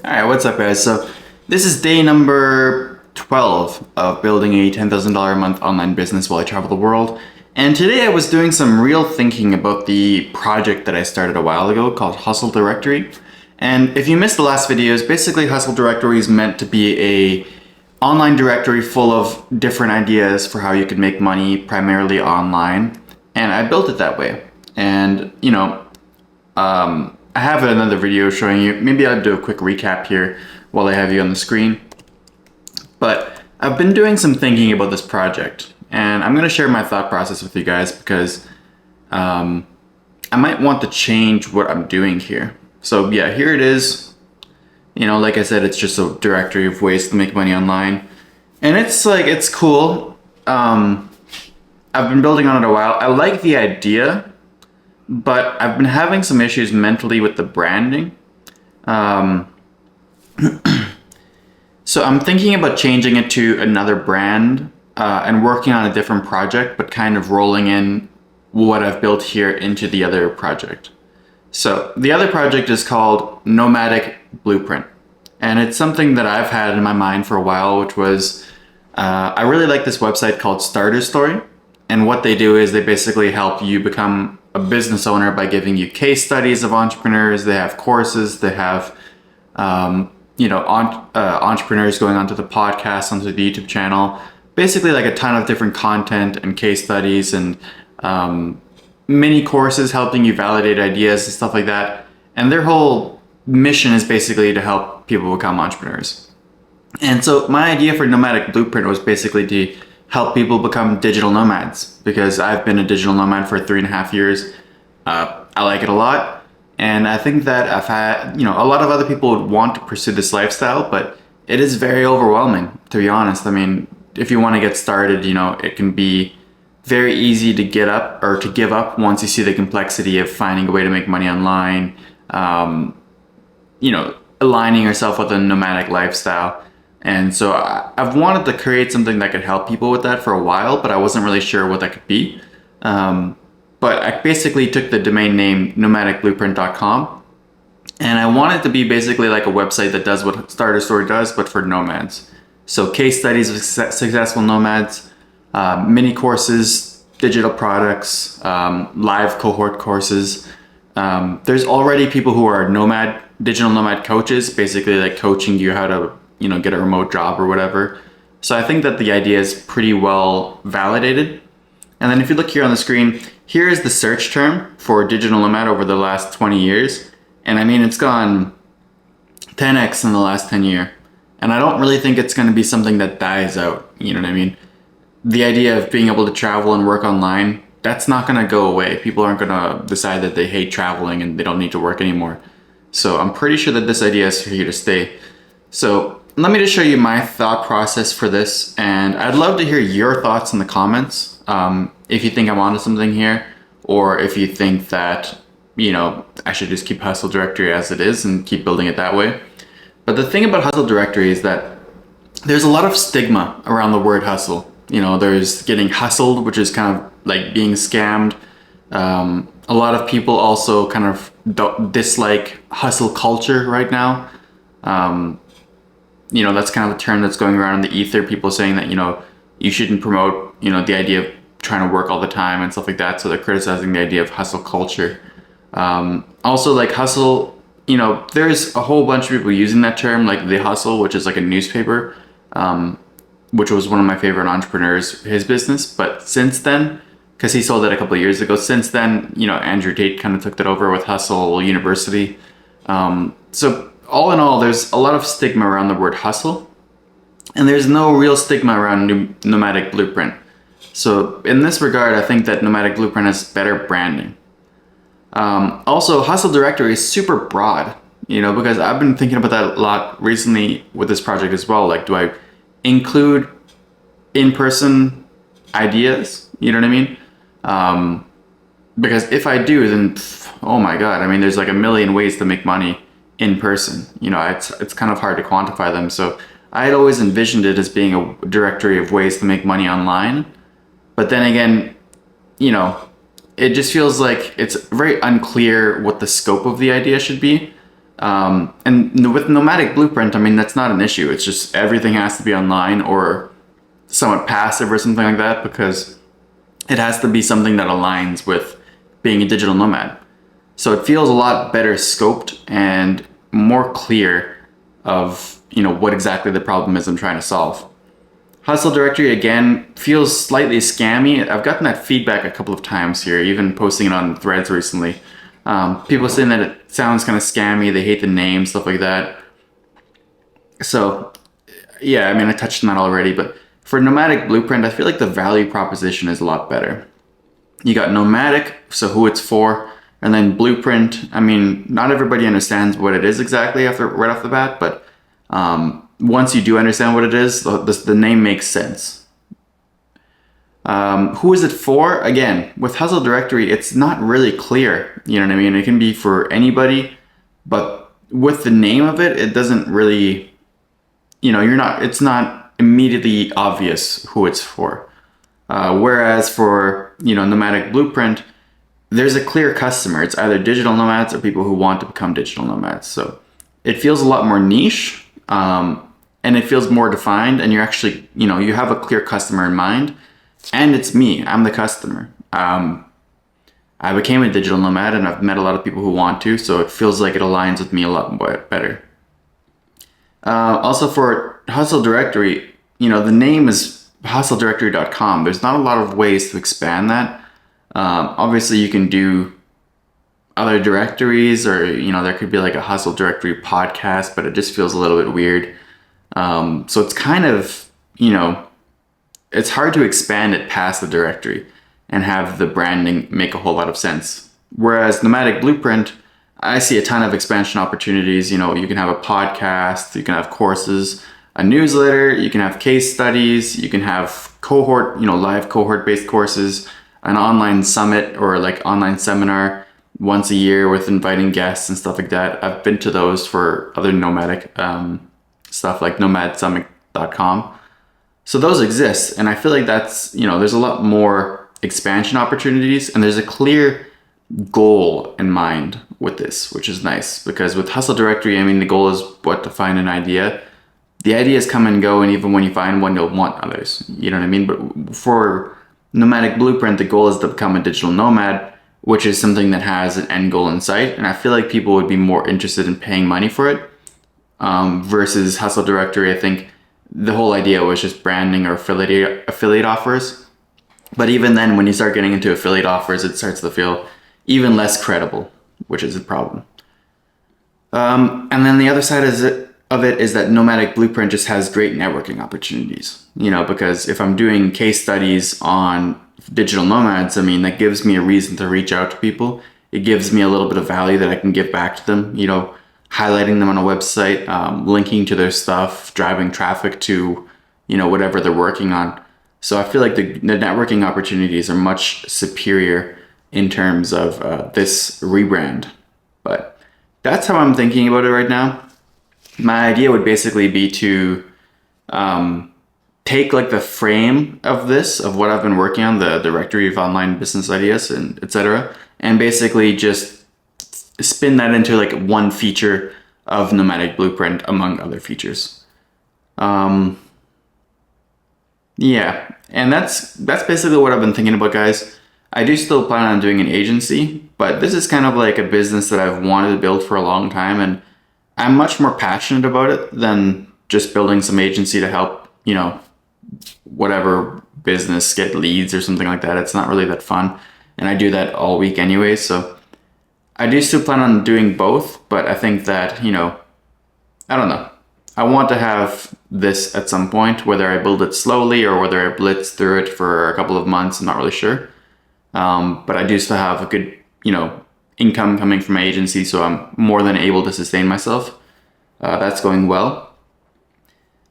All right, what's up, guys? So this is day number 12 of building a $10,000 a month online business while I travel the world. And today I was doing some real thinking about the project that I started a while ago called Hustle Directory. And if you missed the last videos, basically Hustle Directory is meant to be a online directory full of different ideas for how you can make money primarily online. And I built it that way. And, I have another video showing you. Maybe I'll do a quick recap here while I have you on the screen. But I've been doing some thinking about this project, and I'm going to share my thought process with you guys because I might want to change what I'm doing here. So yeah, here it is. Like I said, it's just a directory of ways to make money online, and it's cool. I've been building on it a while. I like the idea, but I've been having some issues mentally with the branding. So I'm thinking about changing it to another brand and working on a different project, but kind of rolling in what I've built here into the other project. So the other project is called Nomadic Blueprint. And it's something that I've had in my mind for a while, which was, I really like this website called Starter Story. And what they do is they basically help you become a business owner by giving you case studies of entrepreneurs. They have courses. They have, entrepreneurs going onto the podcast, onto the YouTube channel. Basically, like a ton of different content and case studies and mini courses helping you validate ideas and stuff like that. And their whole mission is basically to help people become entrepreneurs. And so my idea for Nomadic Blueprint was basically to help people become digital nomads, because I've been a digital nomad for 3.5 years. I like it a lot. And I think that I've had, a lot of other people would want to pursue this lifestyle, but it is very overwhelming, to be honest. I mean, if you want to get started, it can be very easy to get up or to give up once you see the complexity of finding a way to make money online, aligning yourself with a nomadic lifestyle. And so I've wanted to create something that could help people with that for a while, but I wasn't really sure what that could be. But I basically took the domain name nomadicblueprint.com, and I want it to be basically like a website that does what Starter Story does, but for nomads. So case studies of successful nomads, mini courses, digital products, live cohort courses. There's already people who are digital nomad coaches, basically like coaching you how to get a remote job or whatever. So I think that the idea is pretty well validated. And then if you look here on the screen, here is the search term for digital nomad over the last 20 years. And I mean, it's gone 10x in the last 10 years. And I don't really think it's going to be something that dies out. You know what I mean? The idea of being able to travel and work online, that's not going to go away. People aren't going to decide that they hate traveling and they don't need to work anymore. So I'm pretty sure that this idea is here to stay. So let me just show you my thought process for this, and I'd love to hear your thoughts in the comments. If you think I'm onto something here, or if you think that, I should just keep Hustle Directory as it is and keep building it that way. But the thing about Hustle Directory is that there's a lot of stigma around the word hustle. There's getting hustled, which is kind of like being scammed. A lot of people also kind of dislike hustle culture right now. That's kind of a term that's going around in the ether. People saying that, you shouldn't promote, the idea of trying to work all the time and stuff like that. So they're criticizing the idea of hustle culture. Also, like hustle, there's a whole bunch of people using that term, like The Hustle, which is like a newspaper, which was one of my favorite entrepreneurs, his business. But since then, because he sold it a couple of years ago, since then, Andrew Tate kind of took that over with Hustle University. So all in all, there's a lot of stigma around the word hustle, and there's no real stigma around Nomadic Blueprint. So in this regard, I think that Nomadic Blueprint has better branding. Also, Hustle Directory is super broad, because I've been thinking about that a lot recently with this project as well. Like, do I include in-person ideas? You know what I mean? Because if I do, then, oh my God, I mean, there's like a million ways to make money in person. It's kind of hard to quantify them. So I had always envisioned it as being a directory of ways to make money online. But then again, it just feels like it's very unclear what the scope of the idea should be. And with Nomadic Blueprint, I mean, that's not an issue. It's just everything has to be online or somewhat passive or something like that, because it has to be something that aligns with being a digital nomad. So it feels a lot better scoped and more clear of, what exactly the problem is I'm trying to solve. Hustle Directory, again, feels slightly scammy. I've gotten that feedback a couple of times here, even posting it on threads recently. People saying that it sounds kind of scammy, they hate the name, stuff like that. So, yeah, I mean, I touched on that already, but for Nomadic Blueprint, I feel like the value proposition is a lot better. You got Nomadic, so who it's for, and then Blueprint. I mean, not everybody understands what it is exactly right off the bat, but once you do understand what it is, the name makes sense. Who is it for? Again, with Hustle Directory, it's not really clear. You know what I mean? It can be for anybody, but with the name of it, it doesn't really, it's not immediately obvious who it's for. Whereas for, Nomadic Blueprint, there's a clear customer. It's either digital nomads or people who want to become digital nomads. So it feels a lot more niche, and it feels more defined, and you're actually, you have a clear customer in mind. And it's me, I'm the customer. I became a digital nomad and I've met a lot of people who want to, so it feels like it aligns with me a lot better. Also for Hustle Directory, the name is hustledirectory.com. There's not a lot of ways to expand that. Obviously you can do other directories, or, there could be like a Hustle Directory podcast, but it just feels a little bit weird. So it's kind of, it's hard to expand it past the directory and have the branding make a whole lot of sense. Whereas Nomadic Blueprint, I see a ton of expansion opportunities. You can have a podcast, you can have courses, a newsletter, you can have case studies, you can have cohort, live cohort-based courses, an online summit or like online seminar once a year with inviting guests and stuff like that. I've been to those for other nomadic stuff like nomadsummit.com. So those exist, and I feel like that's, there's a lot more expansion opportunities, and there's a clear goal in mind with this, which is nice, because with Hustle Directory, I mean, the goal is to find an idea. The ideas come and go, and even when you find one, you'll want others. You know what I mean? But for Nomadic Blueprint, the goal is to become a digital nomad, which is something that has an end goal in sight, and I feel like people would be more interested in paying money for it versus Hustle Directory. I think the whole idea was just branding or affiliate offers. But even then, when you start getting into affiliate offers, it starts to feel even less credible, which is a problem. And then the other side of it is that Nomadic Blueprint just has great networking opportunities. Because if I'm doing case studies on digital nomads, I mean, that gives me a reason to reach out to people. It gives me a little bit of value that I can give back to them, highlighting them on a website, linking to their stuff, driving traffic to, whatever they're working on. So I feel like the networking opportunities are much superior in terms of this rebrand. But that's how I'm thinking about it right now. My idea would basically be to take like the frame of this, of what I've been working on, the directory of online business ideas and etc., and basically just spin that into like one feature of Nomadic Blueprint among other features. Yeah, and that's basically what I've been thinking about, guys. I do still plan on doing an agency, but this is kind of like a business that I've wanted to build for a long time, and I'm much more passionate about it than just building some agency to help, whatever business get leads or something like that. It's not really that fun, and I do that all week anyway, so I do still plan on doing both, but I think that, I don't know. I want to have this at some point, whether I build it slowly or whether I blitz through it for a couple of months, I'm not really sure. But I do still have a good, income coming from my agency, so I'm more than able to sustain myself. That's going well.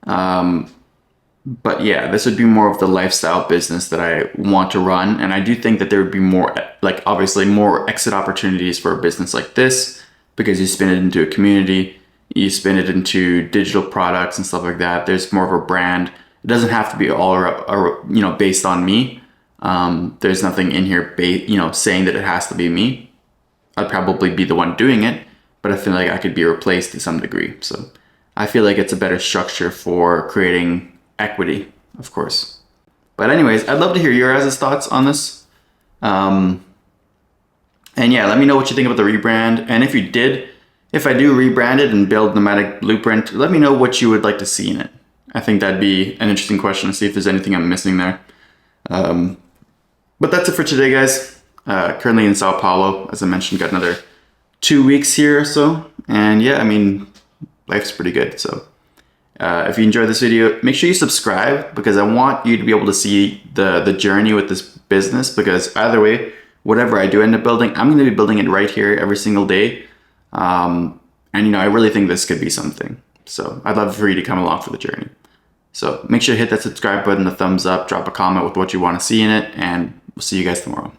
But yeah, this would be more of the lifestyle business that I want to run. And I do think that there would be more, like obviously more exit opportunities for a business like this, because you spin it into a community, you spin it into digital products and stuff like that. There's more of a brand. It doesn't have to be all, based on me. There's nothing in here, saying that it has to be me. I'd probably be the one doing it, but I feel like I could be replaced to some degree. So I feel like it's a better structure for creating equity, of course. But anyways, I'd love to hear your guys' thoughts on this. And yeah, let me know what you think about the rebrand. And if I do rebrand it and build Nomadic Blueprint, let me know what you would like to see in it. I think that'd be an interesting question to see if there's anything I'm missing there. But that's it for today, guys. Currently in Sao Paulo, as I mentioned, got another 2 weeks here or so. And yeah, I mean, life's pretty good. So if you enjoyed this video, make sure you subscribe, because I want you to be able to see the journey with this business, because either way, whatever I do end up building, I'm going to be building it right here every single day. And I really think this could be something. So I'd love for you to come along for the journey. So make sure to hit that subscribe button, the thumbs up, drop a comment with what you want to see in it, and we'll see you guys tomorrow.